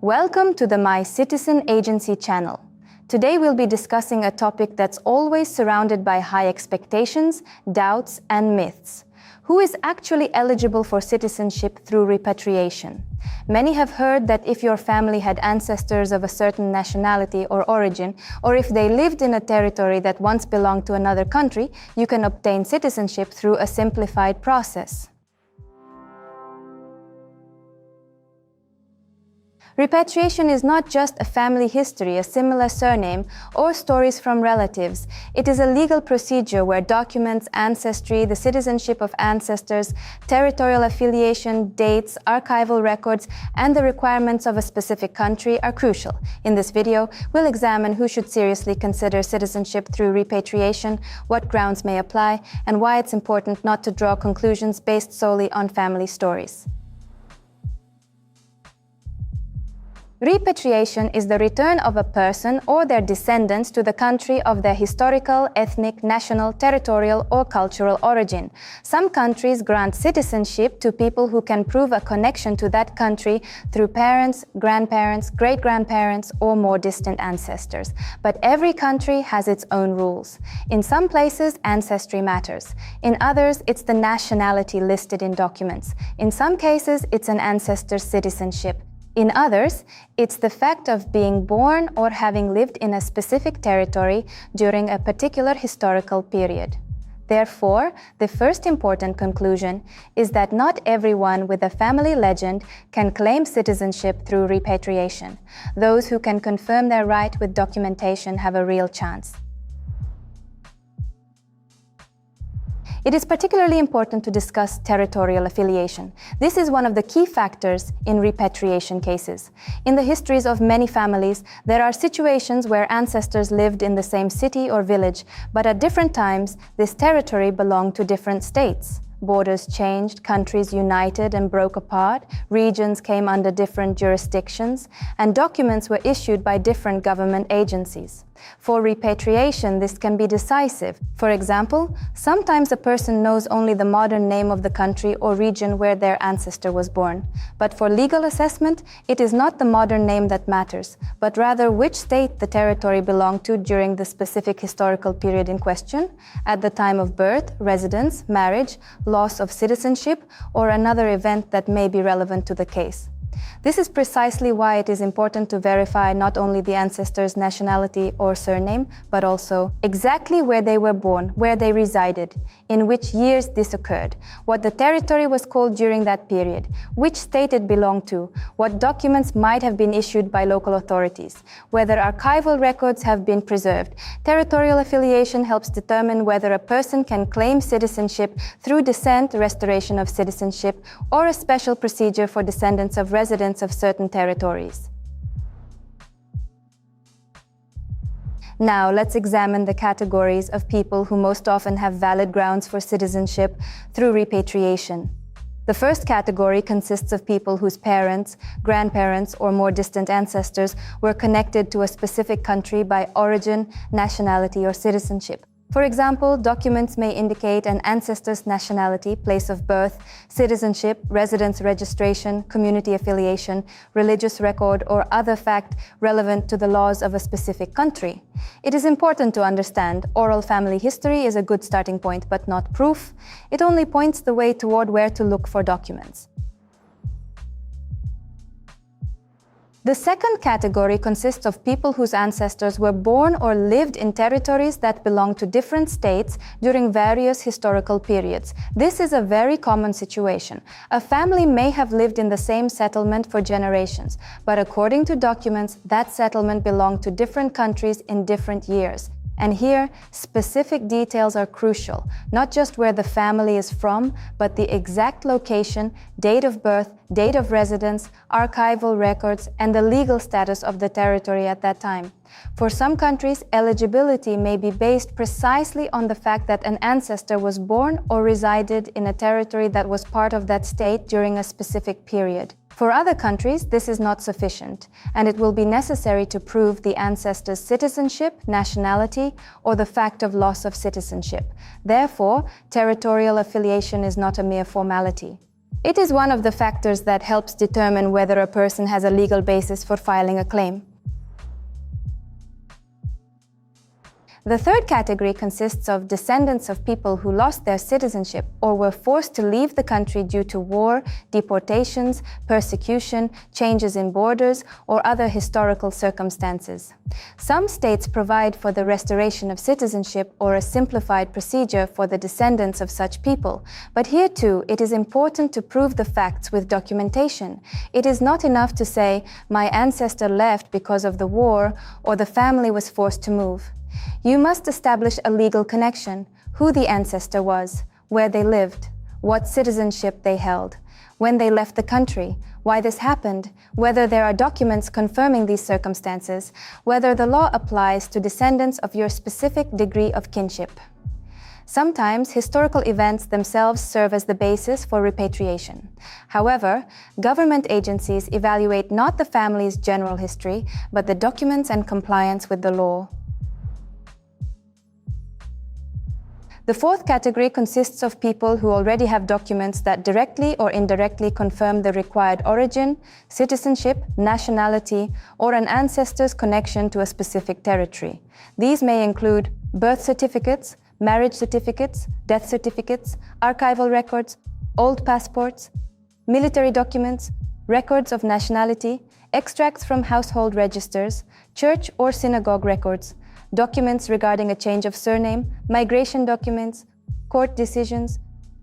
Welcome to the Mycitizenagency channel. Today we'll be discussing a topic that's always surrounded by high expectations, doubts, and myths. Who is actually eligible for citizenship through repatriation? Many have heard that if your family had ancestors of a certain nationality or origin, or if they lived in a territory that once belonged to another country, you can obtain citizenship through a simplified process. Repatriation is not just a family history, a similar surname, or stories from relatives. It is a legal procedure where documents, ancestry, the citizenship of ancestors, territorial affiliation, dates, archival records, and the requirements of a specific country are crucial. In this video, we'll examine who should seriously consider citizenship through repatriation, what grounds may apply, and why it's important not to draw conclusions based solely on family stories. Repatriation is the return of a person or their descendants to the country of their historical, ethnic, national, territorial, or cultural origin. Some countries grant citizenship to people who can prove a connection to that country through parents, grandparents, great-grandparents, or more distant ancestors. But every country has its own rules. In some places, ancestry matters. In others, it's the nationality listed in documents. In some cases, it's an ancestor's citizenship. In others, it's the fact of being born or having lived in a specific territory during a particular historical period. Therefore, the first important conclusion is that not everyone with a family legend can claim citizenship through repatriation. Those who can confirm their right with documentation have a real chance. It is particularly important to discuss territorial affiliation. This is one of the key factors in repatriation cases. In the histories of many families, there are situations where ancestors lived in the same city or village, but at different times, this territory belonged to different states. Borders changed, countries united and broke apart, regions came under different jurisdictions, and documents were issued by different government agencies. For repatriation, this can be decisive. For example, sometimes a person knows only the modern name of the country or region where their ancestor was born. But for legal assessment, it is not the modern name that matters, but rather which state the territory belonged to during the specific historical period in question, at the time of birth, residence, marriage, loss of citizenship, or another event that may be relevant to the case. This is precisely why it is important to verify not only the ancestor's nationality or surname, but also exactly where they were born, where they resided, in which years this occurred, what the territory was called during that period, which state it belonged to, what documents might have been issued by local authorities, whether archival records have been preserved. Territorial affiliation helps determine whether a person can claim citizenship through descent, restoration of citizenship, or a special procedure for descendants of residents of certain territories. Now, let's examine the categories of people who most often have valid grounds for citizenship through repatriation. The first category consists of people whose parents, grandparents, or more distant ancestors were connected to a specific country by origin, nationality, or citizenship. For example, documents may indicate an ancestor's nationality, place of birth, citizenship, residence registration, community affiliation, religious record, or other fact relevant to the laws of a specific country. It is important to understand oral family history is a good starting point, but not proof. It only points the way toward where to look for documents. The second category consists of people whose ancestors were born or lived in territories that belong to different states during various historical periods. This is a very common situation. A family may have lived in the same settlement for generations, but according to documents, that settlement belonged to different countries in different years. And here, specific details are crucial, not just where the family is from, but the exact location, date of birth, date of residence, archival records, and the legal status of the territory at that time. For some countries, eligibility may be based precisely on the fact that an ancestor was born or resided in a territory that was part of that state during a specific period. For other countries, this is not sufficient, and it will be necessary to prove the ancestor's citizenship, nationality, or the fact of loss of citizenship. Therefore, territorial affiliation is not a mere formality. It is one of the factors that helps determine whether a person has a legal basis for filing a claim. The third category consists of descendants of people who lost their citizenship or were forced to leave the country due to war, deportations, persecution, changes in borders, or other historical circumstances. Some states provide for the restoration of citizenship or a simplified procedure for the descendants of such people, but here too it is important to prove the facts with documentation. It is not enough to say, "My ancestor left because of the war," or "the family was forced to move." You must establish a legal connection, who the ancestor was, where they lived, what citizenship they held, when they left the country, why this happened, whether there are documents confirming these circumstances, whether the law applies to descendants of your specific degree of kinship. Sometimes historical events themselves serve as the basis for repatriation. However, government agencies evaluate not the family's general history, but the documents and compliance with the law. The fourth category consists of people who already have documents that directly or indirectly confirm the required origin, citizenship, nationality, or an ancestor's connection to a specific territory. These may include birth certificates, marriage certificates, death certificates, archival records, old passports, military documents, records of nationality, extracts from household registers, church or synagogue records, documents regarding a change of surname, migration documents, court decisions,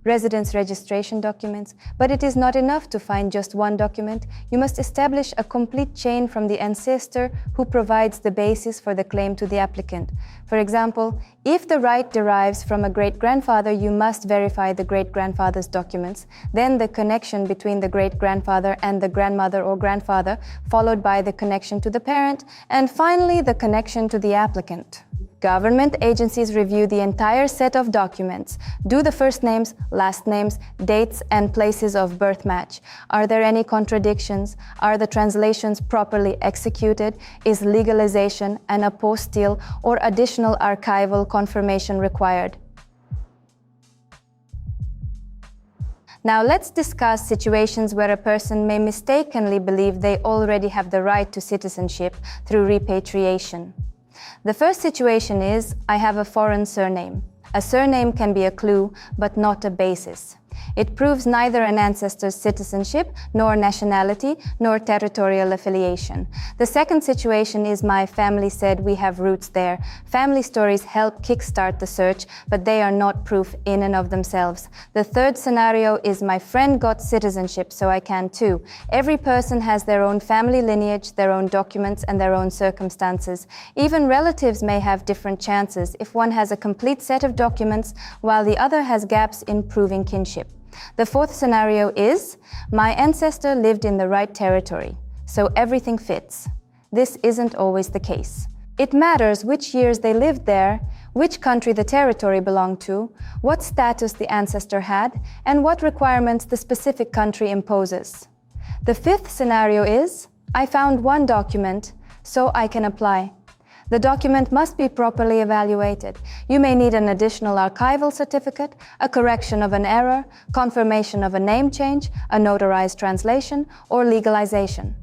residence registration documents. But it is not enough to find just one document. You must establish a complete chain from the ancestor who provides the basis for the claim to the applicant. For example, if the right derives from a great-grandfather, you must verify the great-grandfather's documents, then the connection between the great-grandfather and the grandmother or grandfather, followed by the connection to the parent, and finally the connection to the applicant. Government agencies review the entire set of documents. Do the first names, last names, dates, and places of birth match? Are there any contradictions? Are the translations properly executed? Is legalization, an apostille, or additional archival confirmation required? Now let's discuss situations where a person may mistakenly believe they already have the right to citizenship through repatriation. The first situation is, I have a foreign surname. A surname can be a clue, but not a basis. It proves neither an ancestor's citizenship, nor nationality, nor territorial affiliation. The second situation is, my family said we have roots there. Family stories help kickstart the search, but they are not proof in and of themselves. The third scenario is, my friend got citizenship, so I can too. Every person has their own family lineage, their own documents, and their own circumstances. Even relatives may have different chances if one has a complete set of documents, while the other has gaps in proving kinship. The fourth scenario is, my ancestor lived in the right territory, so everything fits. This isn't always the case. It matters which years they lived there, which country the territory belonged to, what status the ancestor had, and what requirements the specific country imposes. The fifth scenario is, I found one document, so I can apply. The document must be properly evaluated. You may need an additional archival certificate, a correction of an error, confirmation of a name change, a notarized translation, or legalization.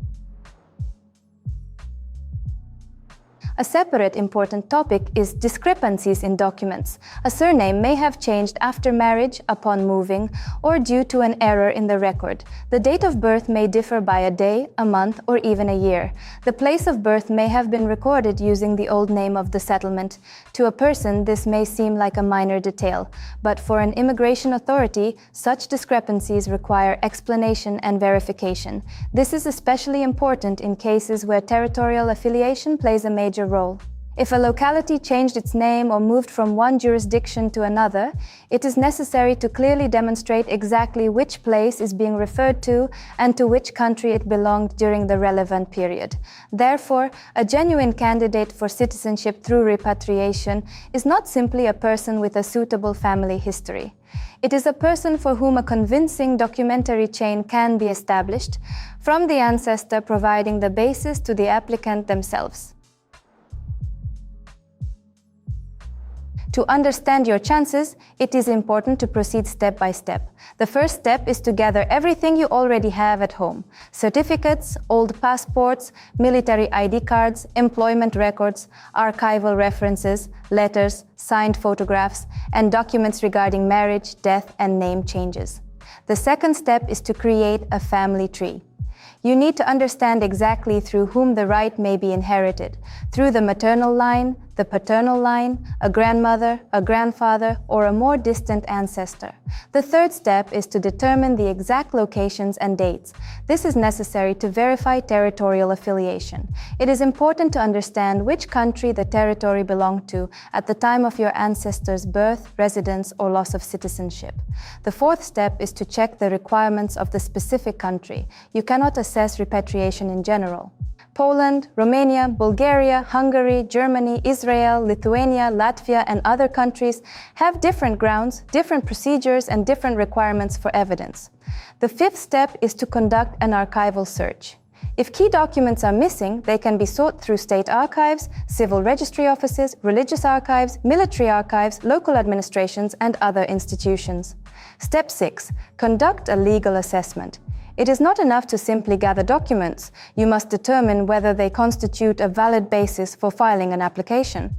A separate important topic is discrepancies in documents. A surname may have changed after marriage, upon moving, or due to an error in the record. The date of birth may differ by a day, a month, or even a year. The place of birth may have been recorded using the old name of the settlement. To a person, this may seem like a minor detail, but for an immigration authority, such discrepancies require explanation and verification. This is especially important in cases where territorial affiliation plays a major role. If a locality changed its name or moved from one jurisdiction to another, it is necessary to clearly demonstrate exactly which place is being referred to and to which country it belonged during the relevant period. Therefore, a genuine candidate for citizenship through repatriation is not simply a person with a suitable family history. It is a person for whom a convincing documentary chain can be established, from the ancestor providing the basis to the applicant themselves. To understand your chances, it is important to proceed step by step. The first step is to gather everything you already have at home: certificates, old passports, military ID cards, employment records, archival references, letters, signed photographs, and documents regarding marriage, death, and name changes. The second step is to create a family tree. You need to understand exactly through whom the right may be inherited: through the maternal line, the paternal line, a grandmother, a grandfather, or a more distant ancestor. The third step is to determine the exact locations and dates. This is necessary to verify territorial affiliation. It is important to understand which country the territory belonged to at the time of your ancestor's birth, residence, or loss of citizenship. The fourth step is to check the requirements of the specific country. You cannot assess repatriation in general. Poland, Romania, Bulgaria, Hungary, Germany, Israel, Lithuania, Latvia, and other countries have different grounds, different procedures, and different requirements for evidence. The fifth step is to conduct an archival search. If key documents are missing, they can be sought through state archives, civil registry offices, religious archives, military archives, local administrations, and other institutions. Step 6. Conduct a legal assessment. It is not enough to simply gather documents. You must determine whether they constitute a valid basis for filing an application.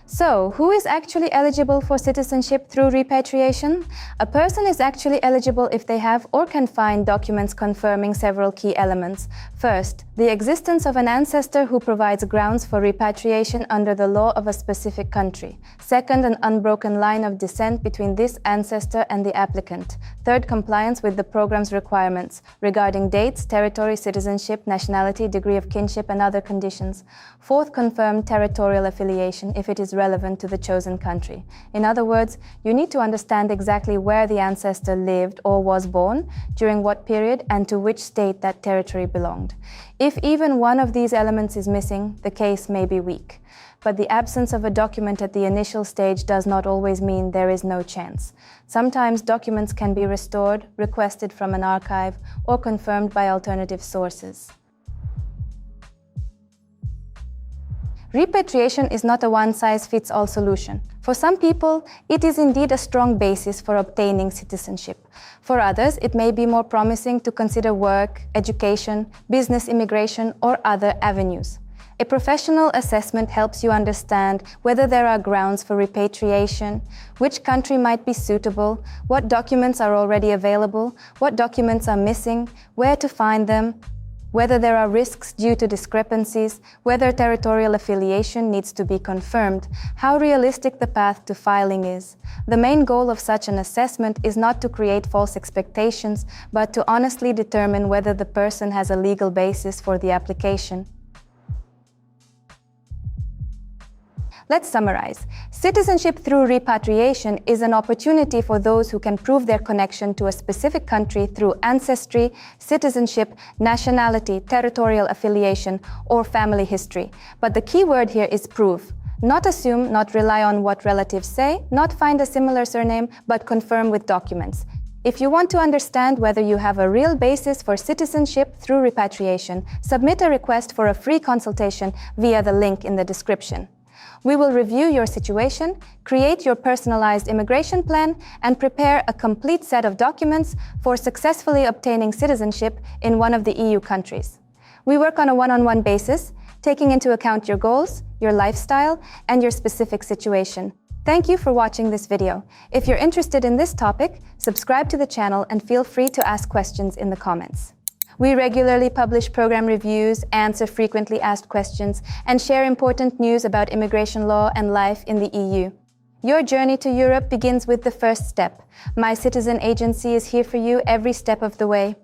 So, who is actually eligible for citizenship through repatriation? A person is actually eligible if they have or can find documents confirming several key elements. First, the existence of an ancestor who provides grounds for repatriation under the law of a specific country. Second, an unbroken line of descent between this ancestor and the applicant. Third, compliance with the program's requirements regarding dates, territory, citizenship, nationality, degree of kinship, and other conditions. Fourth, confirmed territorial affiliation if it is relevant to the chosen country. In other words, you need to understand exactly where the ancestor lived or was born, during what period, and to which state that territory belonged. If even one of these elements is missing, the case may be weak. But the absence of a document at the initial stage does not always mean there is no chance. Sometimes documents can be restored, requested from an archive, or confirmed by alternative sources. Repatriation is not a one-size-fits-all solution. For some people, it is indeed a strong basis for obtaining citizenship. For others, it may be more promising to consider work, education, business immigration, or other avenues. A professional assessment helps you understand whether there are grounds for repatriation, which country might be suitable, what documents are already available, what documents are missing, where to find them, whether there are risks due to discrepancies, whether territorial affiliation needs to be confirmed, how realistic the path to filing is. The main goal of such an assessment is not to create false expectations, but to honestly determine whether the person has a legal basis for the application. Let's summarize. Citizenship through repatriation is an opportunity for those who can prove their connection to a specific country through ancestry, citizenship, nationality, territorial affiliation, or family history. But the key word here is prove. Not assume, not rely on what relatives say, not find a similar surname, but confirm with documents. If you want to understand whether you have a real basis for citizenship through repatriation, submit a request for a free consultation via the link in the description. We will review your situation, create your personalized immigration plan, and prepare a complete set of documents for successfully obtaining citizenship in one of the EU countries. We work on a one-on-one basis, taking into account your goals, your lifestyle, and your specific situation. Thank you for watching this video. If you're interested in this topic, subscribe to the channel and feel free to ask questions in the comments. We regularly publish program reviews, answer frequently asked questions, and share important news about immigration law and life in the EU. Your journey to Europe begins with the first step. Mycitizenagency is here for you every step of the way.